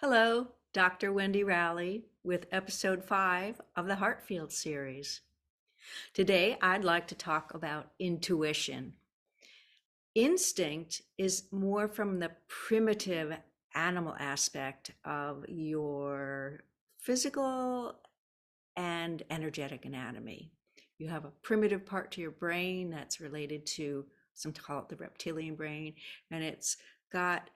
Hello, Dr. Wendy Rowley with episode 5 of the Heartfield series. Today, I'd like to talk about intuition. Instinct is more from the primitive animal aspect of your physical and energetic anatomy. You have a primitive part to your brain that's related to, some call it the reptilian brain, and it's got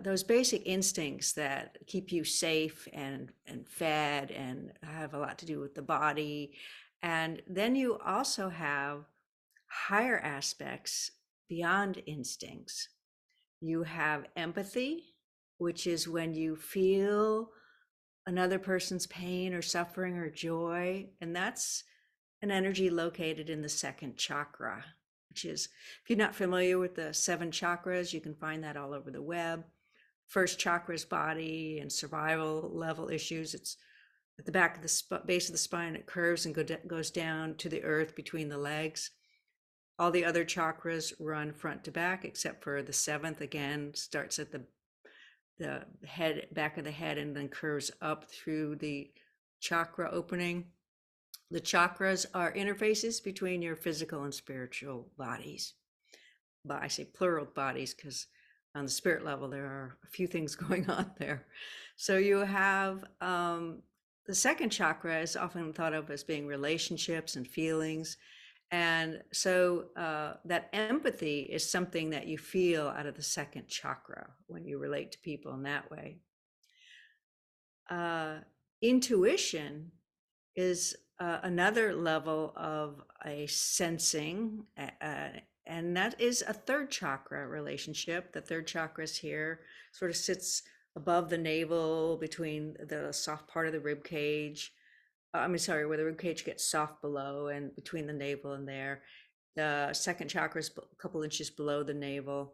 those basic instincts that keep you safe and fed and have a lot to do with the body. And then you also have higher aspects beyond instincts. You have empathy, which is when you feel another person's pain or suffering or joy. And that's an energy located in the second chakra, which is, if you're not familiar with the 7 chakras, you can find that all over the web. First chakra is body and survival level issues. It's at the back of the base of the spine. It curves and goes down to the earth between the legs. All the other chakras run front to back, except for the 7th, again, starts at the head, back of the head, and then curves up through the chakra opening. The chakras are interfaces between your physical and spiritual bodies. But I say plural bodies because on the spirit level, there are a few things going on there. So you have the second chakra is often thought of as being relationships and feelings. And so that empathy is something that you feel out of the second chakra when you relate to people in that way. Intuition is another level of a sensing, and that is a third chakra relationship. The third chakra is here, sort of sits above the navel between the soft part of the rib cage. Where the rib cage gets soft below and between the navel and there. The second chakra is a couple inches below the navel.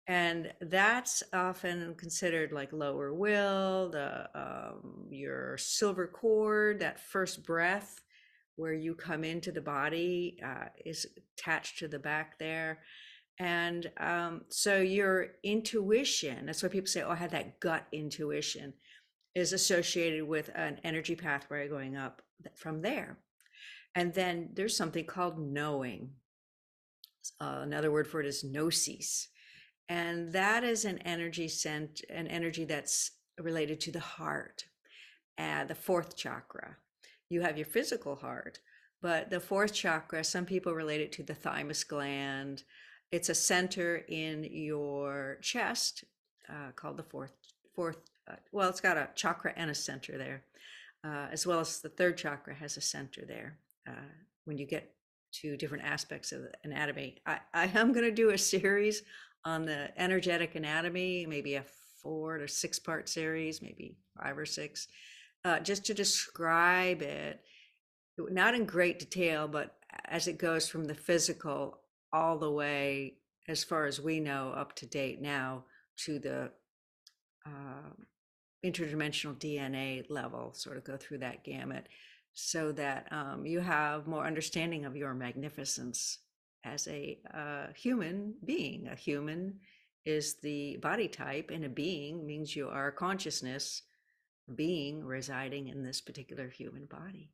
And that's often considered like lower will, your silver cord, that first breath where you come into the body is attached to the back there. And so your intuition, that's why people say, oh, I had that gut intuition, is associated with an energy pathway going up from there. And then there's something called knowing. Another word for it is gnosis. And that is an energy that's related to the heart, the 4th chakra. You have your physical heart, but the 4th chakra, some people relate it to the thymus gland. It's a center in your chest called the fourth. Well, it's got a chakra and a center there, as well as the 3rd chakra has a center there. When you get to different aspects of the anatomy, I am going to do a series on the energetic anatomy, maybe a 4 to 6 part series, maybe 5 or 6, just to describe it, not in great detail, but as it goes from the physical all the way, as far as we know, up to date now, to the interdimensional DNA level, sort of go through that gamut, so that you have more understanding of your magnificence as a human being. A human is the body type, and a being means you are a consciousness being residing in this particular human body,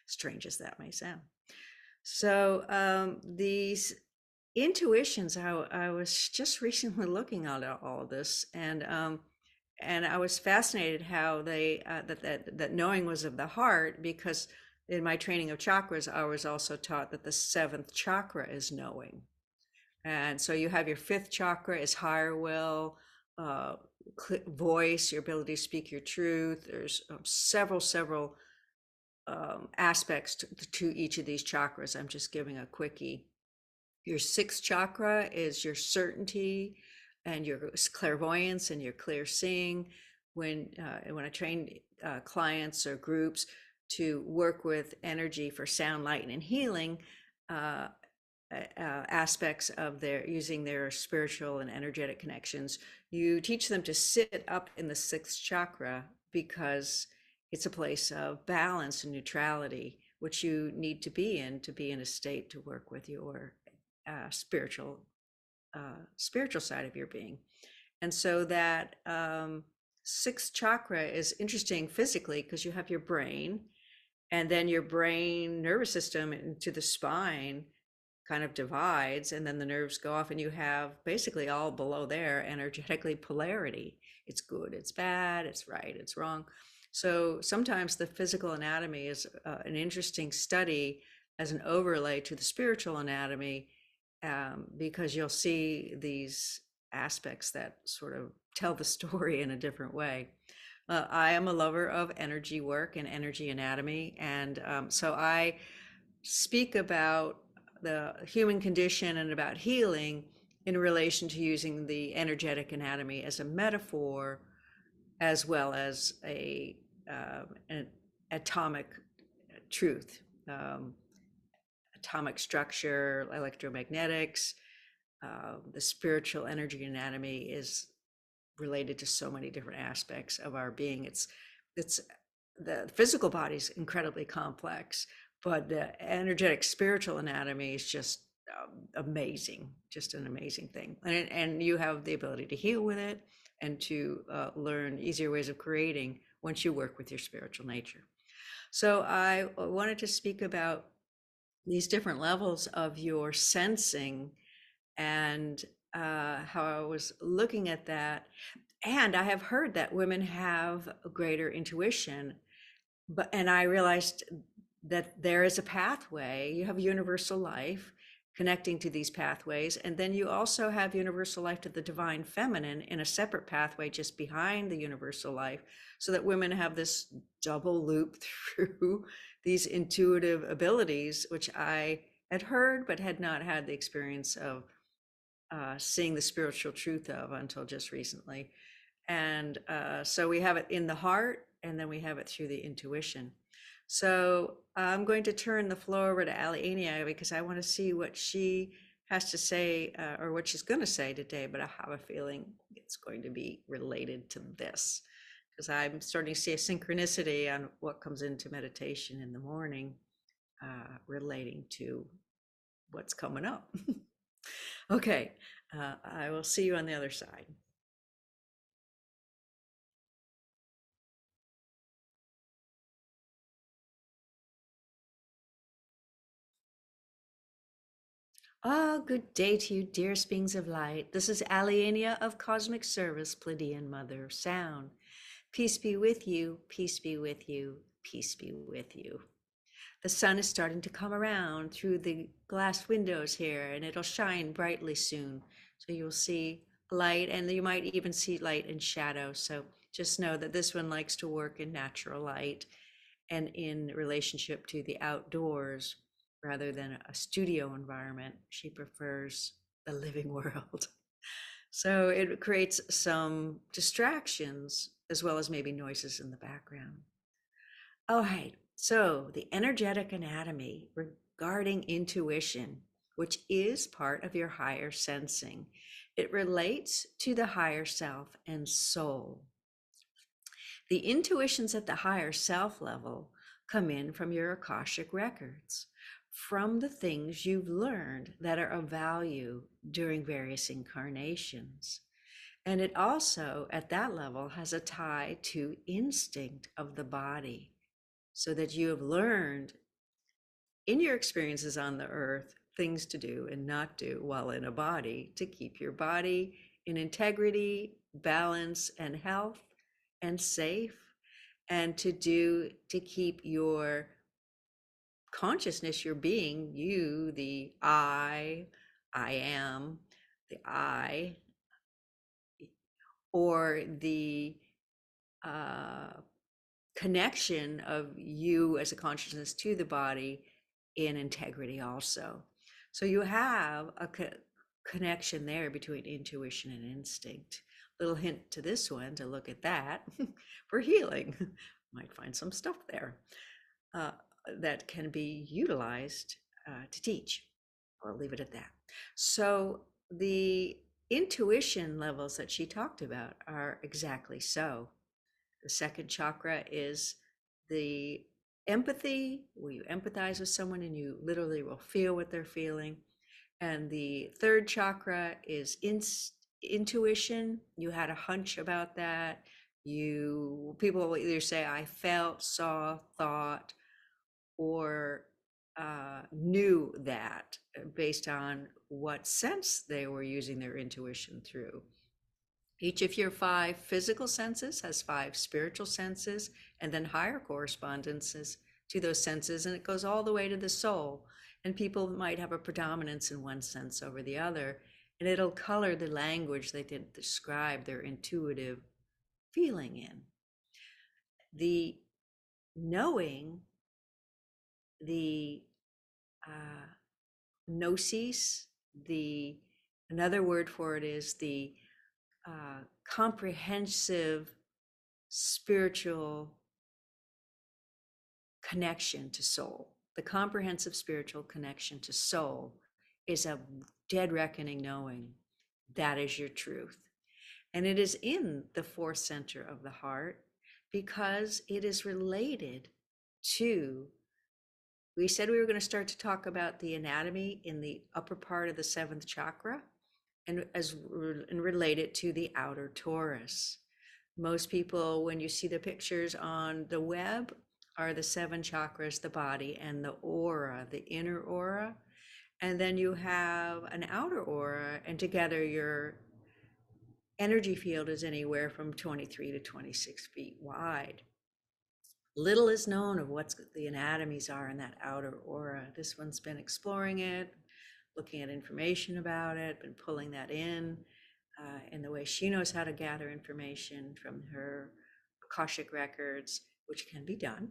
strange as that may sound. So these intuitions, I was just recently looking at all of this, and I was fascinated how they that knowing was of the heart, because in my training of chakras, I was also taught that the 7th chakra is knowing. And so you have your 5th chakra is higher will, voice, your ability to speak your truth. There's several aspects to each of these chakras. I'm just giving a quickie. Your 6th chakra is your certainty and your clairvoyance and your clear seeing. When I train clients or groups to work with energy for sound, light, and healing, aspects of using their spiritual and energetic connections, you teach them to sit up in the 6th chakra, because it's a place of balance and neutrality, which you need to be in a state to work with your spiritual side of your being. And so that sixth chakra is interesting physically because you have your brain, and then your brain nervous system into the spine kind of divides, and then the nerves go off, and you have basically all below there energetically polarity. It's good, it's bad, it's right, it's wrong. So sometimes the physical anatomy is an interesting study as an overlay to the spiritual anatomy, because you'll see these aspects that sort of tell the story in a different way. I am a lover of energy work and energy anatomy, and so I speak about the human condition and about healing in relation to using the energetic anatomy as a metaphor, as well as an atomic truth, um, atomic structure, electromagnetics. The spiritual energy anatomy is related to so many different aspects of our being. It's the physical body is incredibly complex, but the energetic spiritual anatomy is just amazing, just an amazing thing. And you have the ability to heal with it and to learn easier ways of creating once you work with your spiritual nature. So I wanted to speak about these different levels of your sensing, and how I was looking at that. And I have heard that women have a greater intuition, and I realized that there is a pathway. You have universal life connecting to these pathways, and then you also have universal life to the divine feminine in a separate pathway just behind the universal life, so that women have this double loop through these intuitive abilities, which I had heard but had not had the experience of seeing the spiritual truth of until just recently. And so we have it in the heart, and then we have it through the intuition. So I'm going to turn the floor over to Aliania because I want to see what she has to say, or what she's going to say today, but I have a feeling it's going to be related to this, because I'm starting to see a synchronicity on what comes into meditation in the morning, relating to what's coming up. Okay, I will see you on the other side. Ah, good day to you, dearest beings of light. This is Aliania of Cosmic Service, Pleiadian Mother of Sound. Peace be with you, peace be with you, peace be with you. The sun is starting to come around through the glass windows here, and it'll shine brightly soon. So you'll see light, and you might even see light and shadow. So just know that this one likes to work in natural light and in relationship to the outdoors rather than a studio environment. She prefers the living world. So it creates some distractions as well as maybe noises in the background. All right, so the energetic anatomy regarding intuition, which is part of your higher sensing. It relates to the higher self and soul. The intuitions at the higher self level come in from your Akashic records, from the things you've learned that are of value during various incarnations. And it also, at that level, has a tie to instinct of the body, so that you have learned in your experiences on the earth things to do and not do while in a body to keep your body in integrity, balance, and health, and safe, and to keep your consciousness, your being, you, the I am, the I, or the connection of you as a consciousness to the body in integrity also. So you have a connection there between intuition and instinct. Little hint to this one to look at that for healing. Might find some stuff there that can be utilized to teach. I'll leave it at that. So the intuition levels that she talked about are exactly so. The second chakra is the empathy, where you empathize with someone and you literally will feel what they're feeling. And the third chakra is intuition. You had a hunch about that. People will either say, I felt, saw, thought, or knew that based on what sense they were using their intuition through. Each of your 5 physical senses has 5 spiritual senses, and then higher correspondences to those senses, and it goes all the way to the soul. And people might have a predominance in one sense over the other, and it'll color the language they can describe their intuitive feeling in. The knowing, the gnosis, another word for it is the comprehensive spiritual connection to soul. The comprehensive spiritual connection to soul is a dead reckoning knowing that is your truth. And it is in the 4th center of the heart because it is related to, we said we were going to start to talk about the anatomy in the upper part of the 7th chakra and relate it to the outer torus. Most people, when you see the pictures on the web, are the 7 chakras, the body, and the aura, the inner aura. And then you have an outer aura, and together your energy field is anywhere from 23 to 26 feet wide. Little is known of what the anatomies are in that outer aura. This one's been exploring it, looking at information about it, been pulling that in the way she knows how to gather information from her Akashic records, which can be done.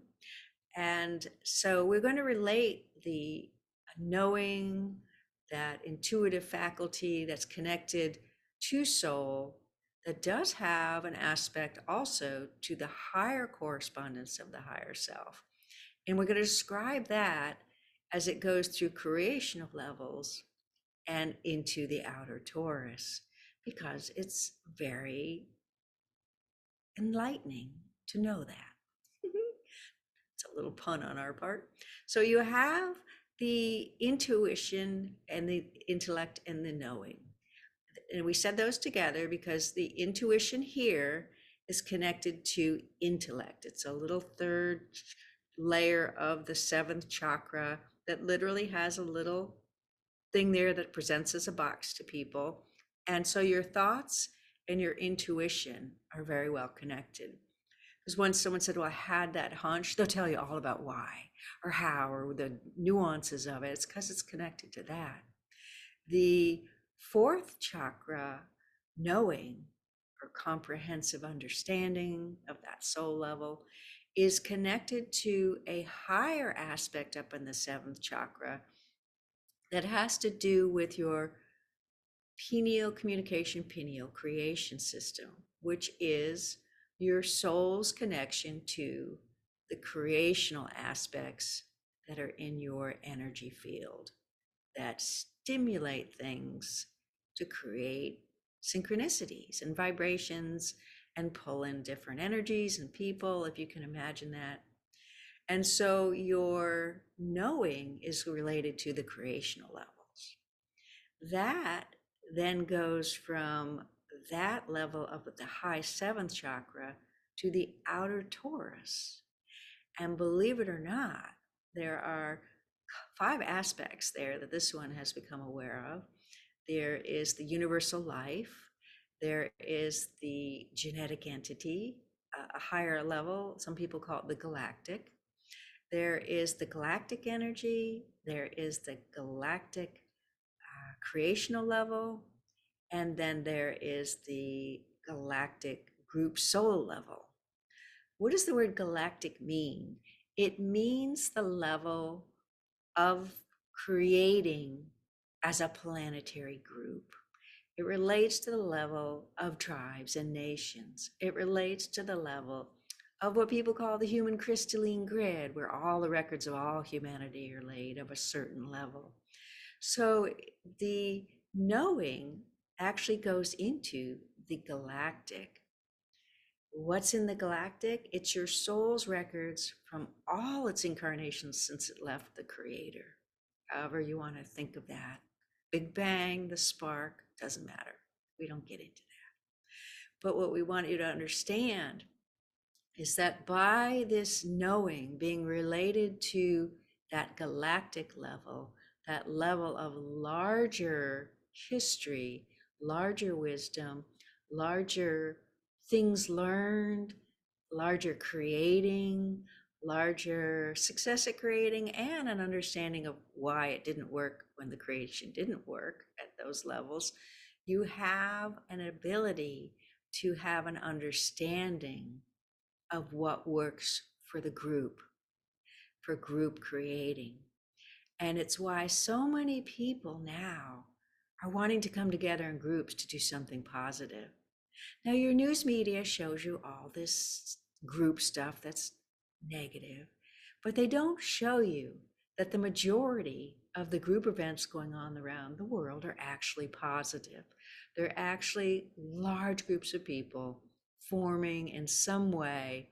And so we're going to relate the knowing, that intuitive faculty that's connected to soul, that does have an aspect also to the higher correspondence of the higher self. And we're going to describe that as it goes through creational levels and into the outer torus, because it's very enlightening to know that. It's a little pun on our part. So you have the intuition and the intellect and the knowing. And we said those together because the intuition here is connected to intellect. It's a little 3rd layer of the 7th chakra that literally has a little thing there that presents as a box to people. And so your thoughts and your intuition are very well connected. Because once someone said, well, I had that hunch, they'll tell you all about why or how or the nuances of it. It's because it's connected to that. The 4th chakra, knowing or comprehensive understanding of that soul level, is connected to a higher aspect up in the 7th chakra that has to do with your pineal communication, pineal creation system, which is your soul's connection to the creational aspects that are in your energy field that stimulate things to create synchronicities and vibrations and pull in different energies and people, if you can imagine that. And so your knowing is related to the creational levels. That then goes from that level of the high 7th chakra to the outer torus. And believe it or not, there are 5 aspects there that this one has become aware of. There is the universal life. There is the genetic entity, a higher level. Some people call it the galactic. There is the galactic energy. There is the galactic creational level. And then there is the galactic group soul level. What does the word galactic mean? It means the level of creating as a planetary group. It relates to the level of tribes and nations. It relates to the level of what people call the human crystalline grid, where all the records of all humanity are laid of a certain level. So the knowing actually goes into the galactic. What's in the galactic? It's your soul's records from all its incarnations since it left the creator. However you want to think of that. Big Bang, the spark, doesn't matter. We don't get into that. But what we want you to understand is that by this knowing being related to that galactic level, that level of larger history, larger wisdom, larger things learned, larger creating, larger success at creating, and an understanding of why it didn't work when the creation didn't work at those levels, you have an ability to have an understanding of what works for the group, for group creating. And it's why so many people now are wanting to come together in groups to do something positive. Now, your news media shows you all this group stuff that's negative, but they don't show you that the majority of the group events going on around the world are actually positive. They're actually large groups of people forming in some way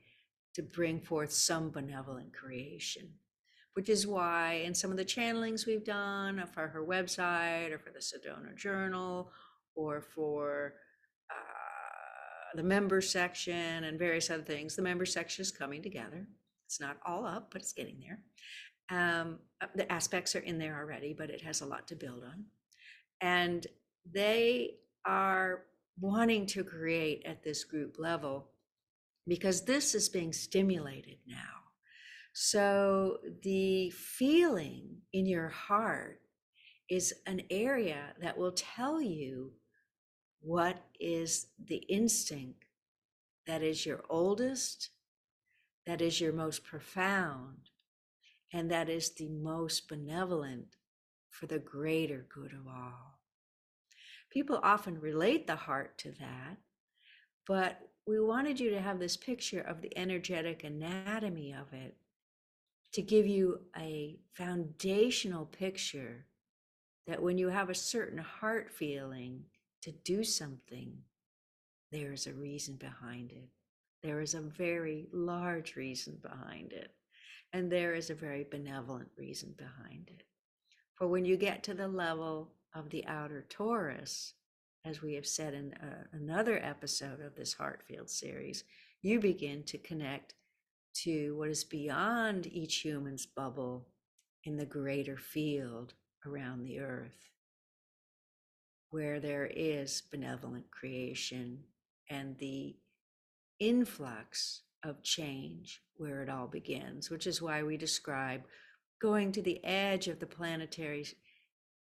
to bring forth some benevolent creation, which is why in some of the channelings we've done for her website or for the Sedona Journal or for the member section and various other things, the member section is coming together. It's not all up, but it's getting there. The aspects are in there already, but it has a lot to build on. And they are wanting to create at this group level because this is being stimulated now. So the feeling in your heart is an area that will tell you what is the instinct that is your oldest, that is your most profound, and that is the most benevolent for the greater good of all. People often relate the heart to that, but we wanted you to have this picture of the energetic anatomy of it to give you a foundational picture that when you have a certain heart feeling to do something, there is a reason behind it. There is a very large reason behind it. And there is a very benevolent reason behind it. For when you get to the level of the outer Taurus, as we have said in another episode of this Heartfield series, you begin to connect to what is beyond each human's bubble in the greater field around the earth, where there is benevolent creation and the influx of change where it all begins, which is why we describe going to the edge of the planetary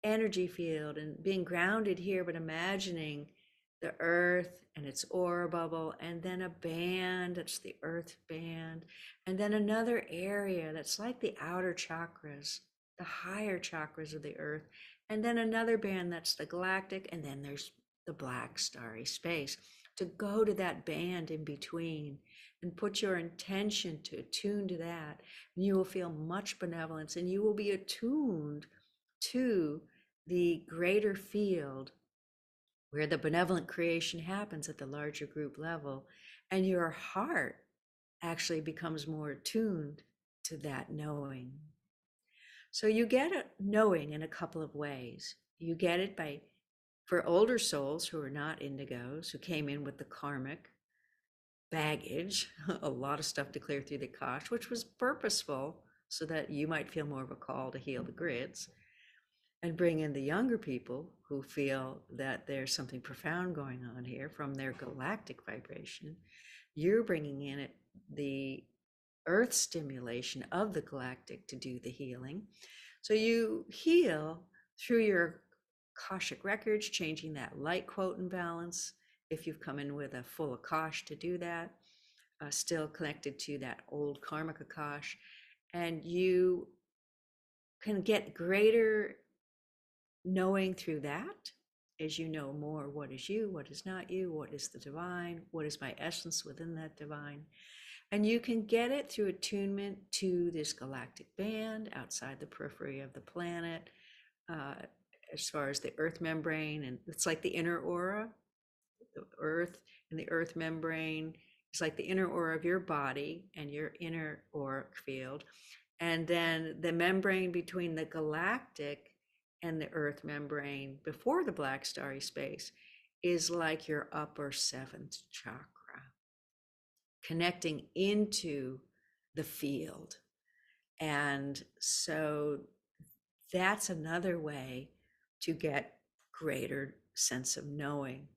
energy field and being grounded here, but imagining the earth and its aura bubble, and then a band that's the earth band, and then another area that's like the outer chakras, the higher chakras of the earth, and then another band that's the galactic, and then there's the black starry space. To go to that band in between and put your intention to attune to that, and you will feel much benevolence, and you will be attuned to the greater field where the benevolent creation happens at the larger group level, and your heart actually becomes more attuned to that knowing. So you get a knowing in a couple of ways. You get it by, for older souls who are not indigos, who came in with the karmic baggage, a lot of stuff to clear through the Akash, which was purposeful so that you might feel more of a call to heal the grids, and bring in the younger people who feel that there's something profound going on here from their galactic vibration. You're bringing in it, the earth stimulation of the galactic to do the healing. So you heal through your Akashic records, changing that light quotient balance. If you've come in with a full Akash to do that, still connected to that old karmic Akash, and you can get greater knowing through that as you know more what is you, what is not you, what is the divine, what is my essence within that divine. And you can get it through attunement to this galactic band outside the periphery of the planet, as far as the earth membrane. And it's like the inner aura, the earth and the earth membrane. It's like the inner aura of your body and your inner auric field. And then the membrane between the galactic and the earth membrane before the black starry space is like your upper seventh chakra, connecting into the field. And so that's another way to get greater sense of knowing.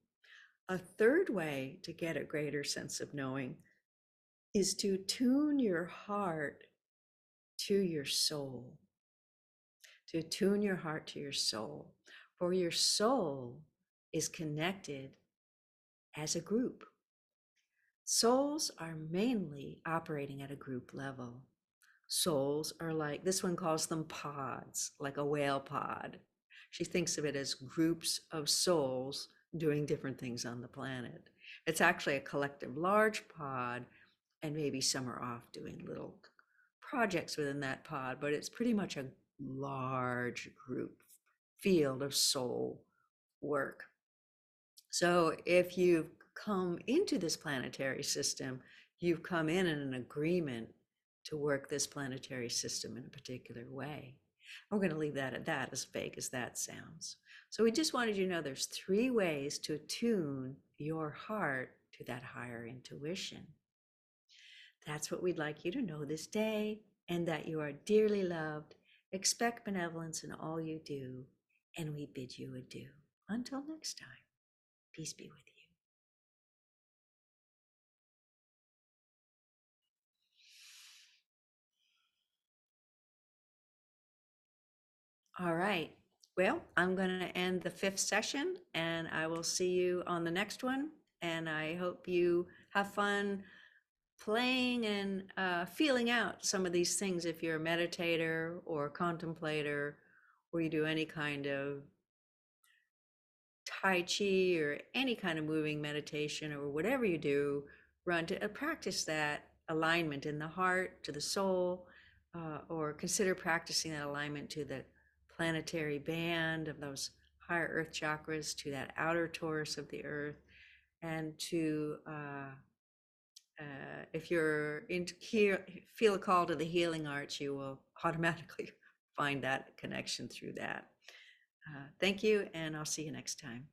A third way to get a greater sense of knowing is to tune your heart to your soul, to tune your heart to your soul. For your soul is connected as a group. Souls are mainly operating at a group level. Souls are like, this one calls them pods, like a whale pod. She thinks of it as groups of souls doing different things on the planet. It's actually a collective large pod, and maybe some are off doing little projects within that pod, but it's pretty much a large group field of soul work. So if you've come into this planetary system, you've come in an agreement to work this planetary system in a particular way. We're going to leave that at that, as vague as that sounds. So we just wanted you to know there's 3 ways to attune your heart to that higher intuition. That's what we'd like you to know this day, and that you are dearly loved. Expect benevolence in all you do, and we bid you adieu. Until next time, peace be with you. All right. Well, I'm going to end the 5th session, and I will see you on the next one. And I hope you have fun playing and feeling out some of these things if you're a meditator or a contemplator, or you do any kind of Tai Chi or any kind of moving meditation, or whatever you do, run to practice that alignment in the heart to the soul, or consider practicing that alignment to the planetary band of those higher earth chakras, to that outer torus of the earth, and to if you're into here, feel a call to the healing arts, you will automatically find that connection through that. Thank you, and I'll see you next time.